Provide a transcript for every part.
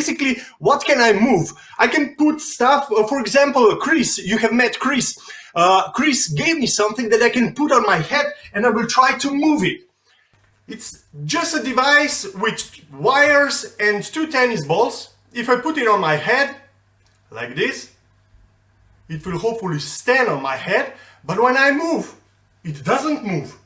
basically, what can I move? I can put stuff, for example, Chris, you have met Chris. Chris gave me something that I can put on my head and I will try to move it. It's just a device with wires and 2 tennis balls. If I put it on my head, like this, it will hopefully stand on my head, but when I move, it doesn't move.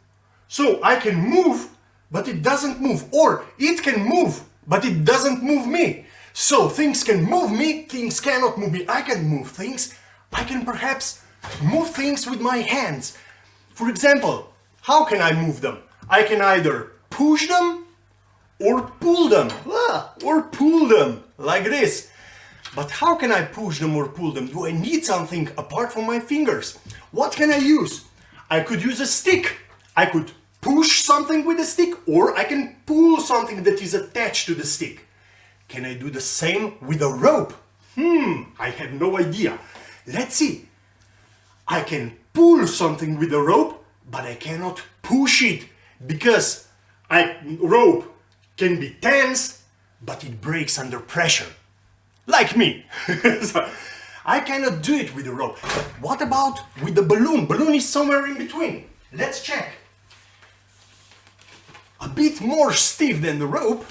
So I can move, but it doesn't move. Or it can move, but it doesn't move me. So things can move me, things cannot move me. I can move things. I can perhaps move things with my hands. For example, how can I move them? I can either push them or pull them. Or pull them, like this. But how can I push them or pull them? Do I need something apart from my fingers? What can I use? I could use a stick. I could push something with a stick, or I can pull something that is attached to the stick. Can I do the same with a rope? I have no idea. Let's see. I can pull something with a rope, but I cannot push it because rope can be tense, but it breaks under pressure. Like me. So, I cannot do it with a rope. But what about with the balloon? Balloon is somewhere in between. Let's check. A bit more stiff than the rope.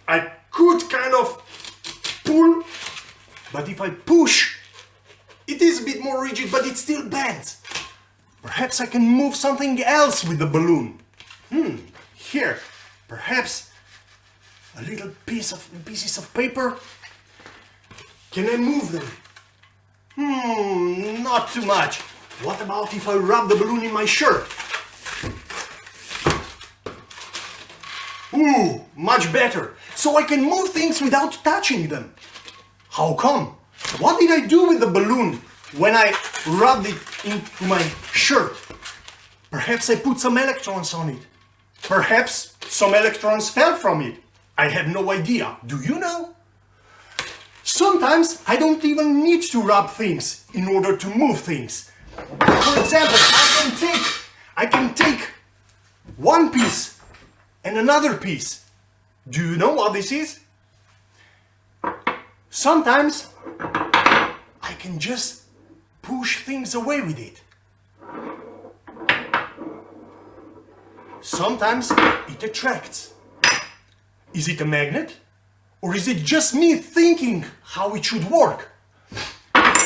I could kind of pull, but if I push, it is a bit more rigid, but it still bends. Perhaps I can move something else with the balloon. Here, perhaps a little pieces of paper. Can I move them? Not too much. What about if I rub the balloon in my shirt? Ooh, much better. So I can move things without touching them. How come? What did I do with the balloon when I rubbed it into my shirt? Perhaps I put some electrons on it. Perhaps some electrons fell from it. I have no idea. Do you know? Sometimes I don't even need to rub things in order to move things. For example, I can take one piece and another piece. Do you know what this is? Sometimes I can just push things away with it. Sometimes it attracts. Is it a magnet? Or is it just me thinking how it should work?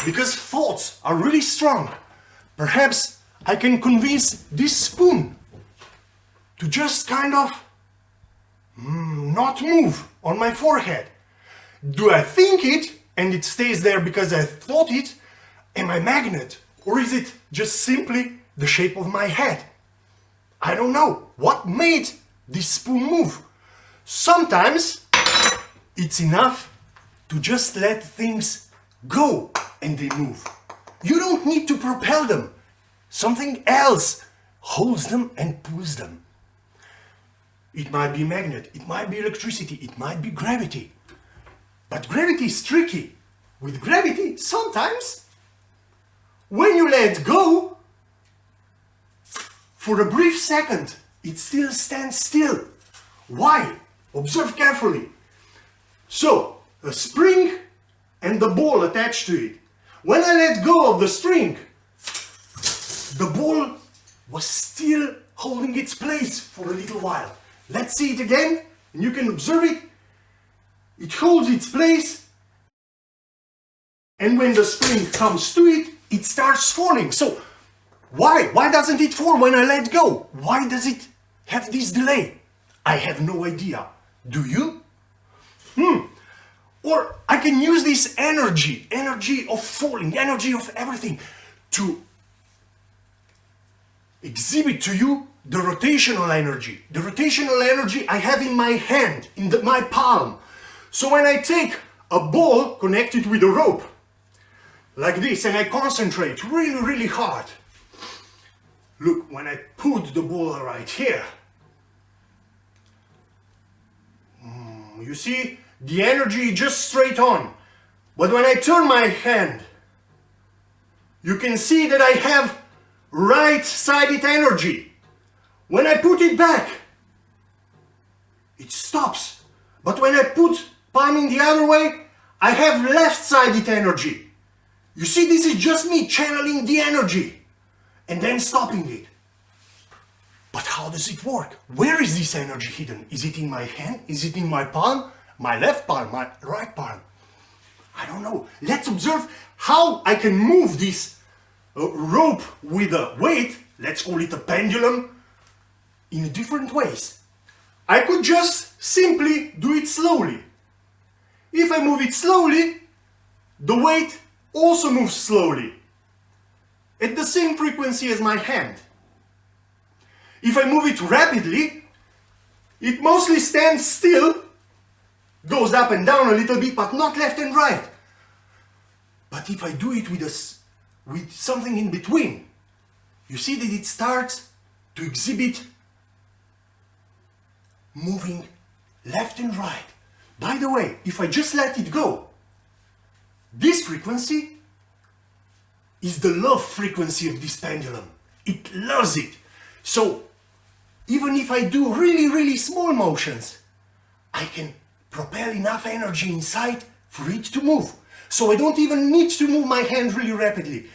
Because thoughts are really strong. Perhaps I can convince this spoon to just kind of not move on my forehead. Do I think it and it stays there because I thought it? Am I a magnet? Or is it just simply the shape of my head? I don't know. What made this spoon move? Sometimes it's enough to just let things go and they move. You don't need to propel them. Something else holds them and pulls them. It might be a magnet, it might be electricity, it might be gravity. But gravity is tricky. With gravity, sometimes, when you let go, for a brief second, it still stands still. Why? Observe carefully. So, a spring and the ball attached to it. When I let go of the string, the ball was still holding its place for a little while. Let's see it again, and you can observe it. It holds its place, and when the spring comes to it, it starts falling. So, why? Why doesn't it fall when I let go? Why does it have this delay? I have no idea. Do you? Or I can use this energy of falling, energy of everything, to exhibit to you the rotational energy. The rotational energy I have in my hand, in my palm. So when I take a ball connected with a rope, like this, and I concentrate really, really hard. Look, when I put the ball right here, you see, the energy just straight on. But when I turn my hand, you can see that I have right-sided energy. When I put it back, it stops. But when I put palm in the other way, I have left-sided energy. You see, this is just me channeling the energy and then stopping it. But how does it work? Where is this energy hidden? Is it in my hand? Is it in my palm? My left palm? My right palm? I don't know. Let's observe how I can move this rope with a weight, let's call it a pendulum, in different ways. I could just simply do it slowly. If I move it slowly, the weight also moves slowly, at the same frequency as my hand. If I move it rapidly, it mostly stands still, goes up and down a little bit, but not left and right. But if I do it with something in between, you see that it starts to exhibit moving left and right. By the way, if I just let it go, this frequency is the love frequency of this pendulum. It loves it. So even if I do really, really small motions, I can propel enough energy inside for it to move. So I don't even need to move my hand really rapidly.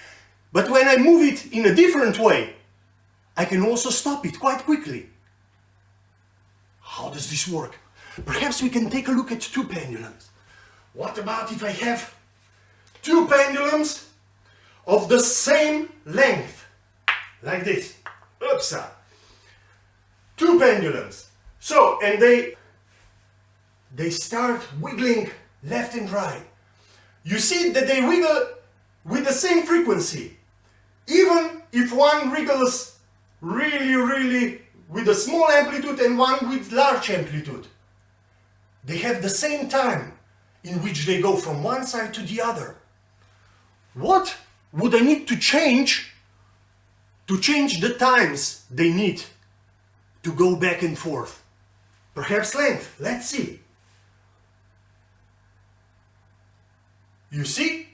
But when I move it in a different way, I can also stop it quite quickly. How does this work? Perhaps we can take a look at two pendulums. What about if I have two pendulums of the same length? Like this. Oops. Two pendulums. So, and they start wiggling left and right. You see that they wiggle with the same frequency. Even if one wriggles really, really with a small amplitude and one with large amplitude, they have the same time in which they go from one side to the other. What would I need to change the times they need to go back and forth? Perhaps length. Let's see. You see,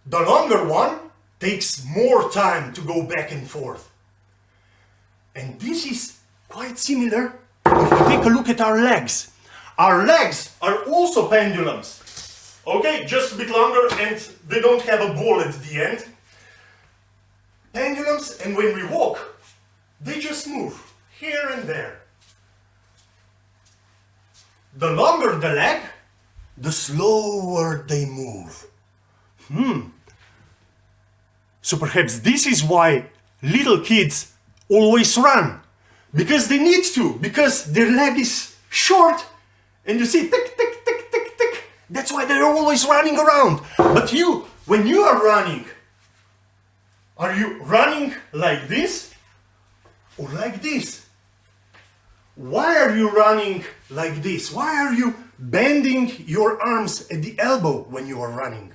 the longer one takes more time to go back and forth. And this is quite similar if we take a look at our legs. Our legs are also pendulums. Okay, just a bit longer and they don't have a ball at the end. Pendulums, and when we walk, they just move here and there. The longer the leg, the slower they move. So perhaps this is why little kids always run. Because they need to, because their leg is short and you see tick, tick, tick, tick, tick. That's why they're always running around. But you, when you are running, are you running like this or like this? Why are you running like this? Why are you bending your arms at the elbow when you are running?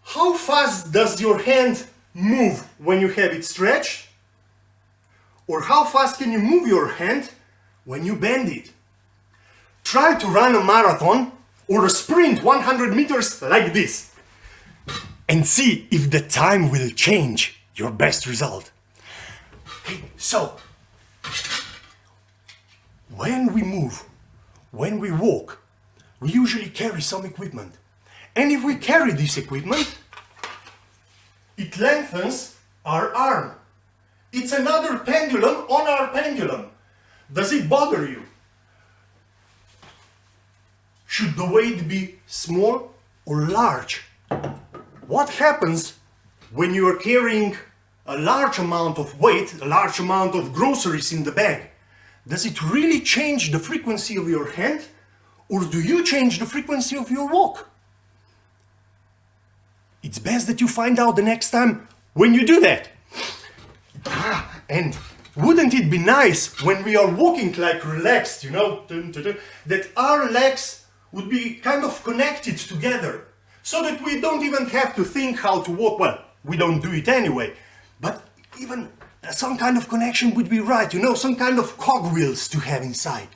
How fast does your hand move when you have it stretched? Or how fast can you move your hand when you bend it? Try to run a marathon or a sprint 100 meters like this and see if the time will change your best result. So, when we move, when we walk, we usually carry some equipment. And if we carry this equipment, it lengthens our arm. It's another pendulum on our pendulum. Does it bother you? Should the weight be small or large? What happens when you are carrying a large amount of weight, a large amount of groceries in the bag? Does it really change the frequency of your hand, or do you change the frequency of your walk? It's best that you find out the next time when you do that. And wouldn't it be nice when we are walking like relaxed, you know, that our legs would be kind of connected together, so that we don't even have to think how to walk. Well, we don't do it anyway, but even some kind of connection would be right, you know, some kind of cogwheels to have inside.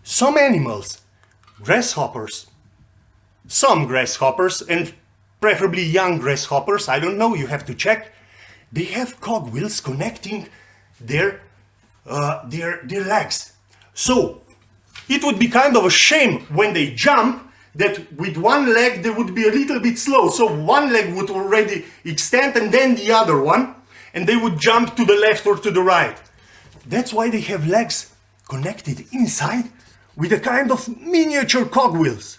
Some animals, some grasshoppers, and preferably young grasshoppers, I don't know, you have to check, they have cogwheels connecting their legs. So, It would be kind of a shame when they jump that with one leg they would be a little bit slow. So one leg would already extend and then the other one, and they would jump to the left or to the right. That's why they have legs connected inside with a kind of miniature cogwheels.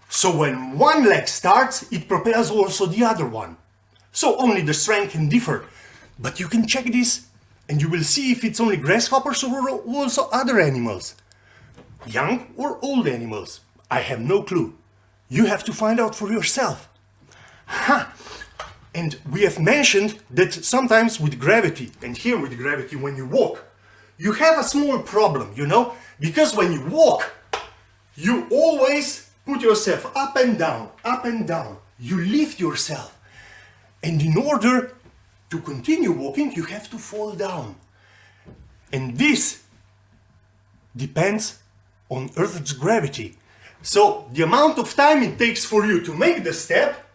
So when one leg starts, it propels also the other one. So only the strength can differ. But you can check this and you will see if it's only grasshoppers or also other animals. Young or old animals. I have no clue. You have to find out for yourself. Ha! And we have mentioned that sometimes with gravity, and here with gravity when you walk, you have a small problem, you know? Because when you walk, you always put yourself up and down, up and down. You lift yourself. And in order to continue walking, you have to fall down. And this depends on Earth's gravity. So the amount of time it takes for you to make the step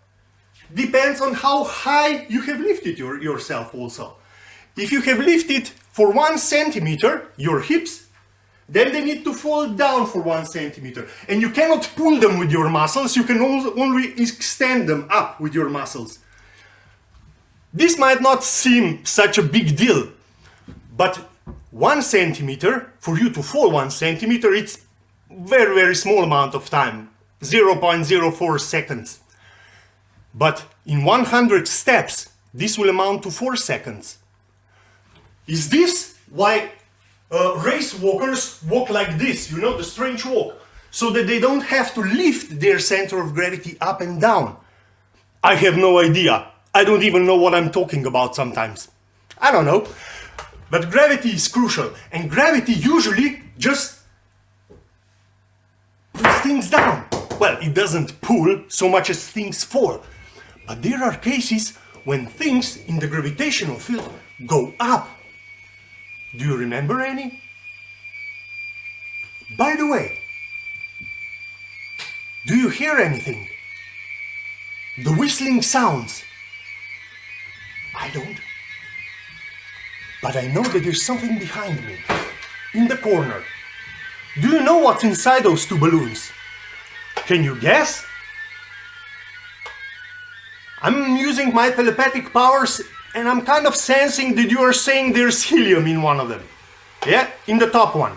depends on how high you have lifted yourself also. If you have lifted for 1 centimeter your hips, then they need to fall down for 1 centimeter. And you cannot pull them with your muscles, you can only extend them up with your muscles. This might not seem such a big deal, but 1 centimeter, for you to fall 1 centimeter, it's very, very small amount of time, 0.04 seconds. But in 100 steps, this will amount to 4 seconds. Is this why race walkers walk like this, you know, the strange walk, so that they don't have to lift their center of gravity up and down? I have no idea. I don't even know what I'm talking about sometimes. I don't know. But gravity is crucial, and gravity usually just puts things down. Well, it doesn't pull so much as things fall. But there are cases when things in the gravitational field go up. Do you remember any? By the way, do you hear anything? The whistling sounds. I don't. But I know that there's something behind me, in the corner. Do you know what's inside those 2 balloons? Can you guess? I'm using my telepathic powers and I'm kind of sensing that you are saying there's helium in one of them. Yeah, in the top one.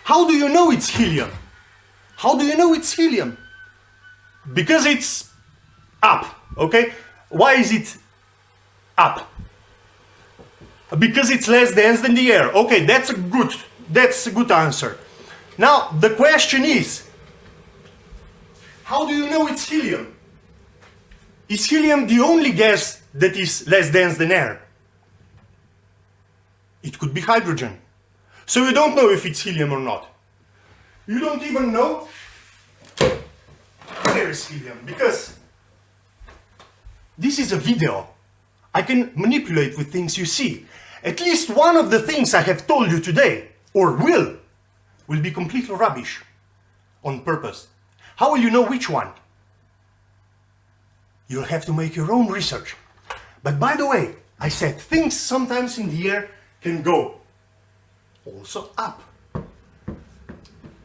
How do you know it's helium? How do you know it's helium? Because it's up, okay? Why is it up? Because it's less dense than the air. Okay, that's a good answer. Now, the question is, how do you know it's helium? Is helium the only gas that is less dense than air? It could be hydrogen. So you don't know if it's helium or not. You don't even know where is helium, because this is a video. I can manipulate with things you see. At least one of the things I have told you today, or will be completely rubbish on purpose. How will you know which one? You'll have to make your own research. But by the way, I said things sometimes in the air can go also up.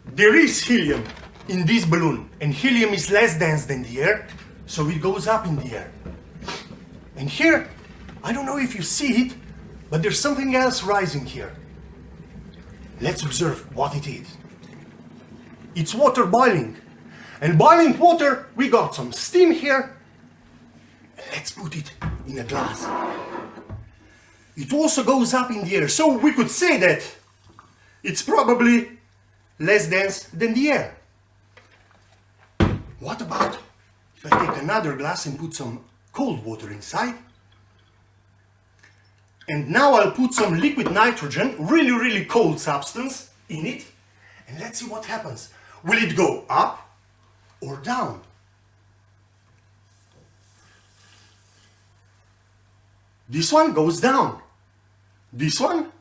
There is helium in this balloon, and helium is less dense than the air, so it goes up in the air. And here, I don't know if you see it, but there's something else rising here. Let's observe what it is. It's water boiling. And boiling water, we got some steam here. Let's put it in a glass. It also goes up in the air, so we could say that it's probably less dense than the air. What about if I take another glass and put some cold water inside? And now I'll put some liquid nitrogen, really, really cold substance, in it. And let's see what happens. Will it go up or down? This one goes down. This one?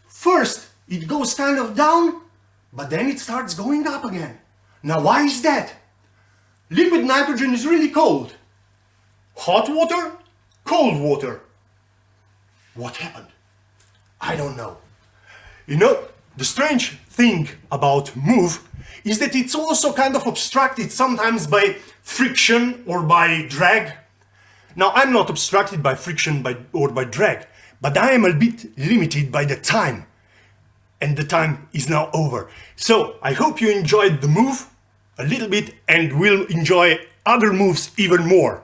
First, it goes kind of down, but then it starts going up again. Now, why is that? Liquid nitrogen is really cold. Hot water, cold water. What happened? I don't know. You know, the strange thing about move is that it's also kind of obstructed sometimes by friction or by drag. Now, I'm not obstructed by friction or by drag, but I am a bit limited by the time. And the time is now over. So, I hope you enjoyed the move a little bit and will enjoy other moves even more.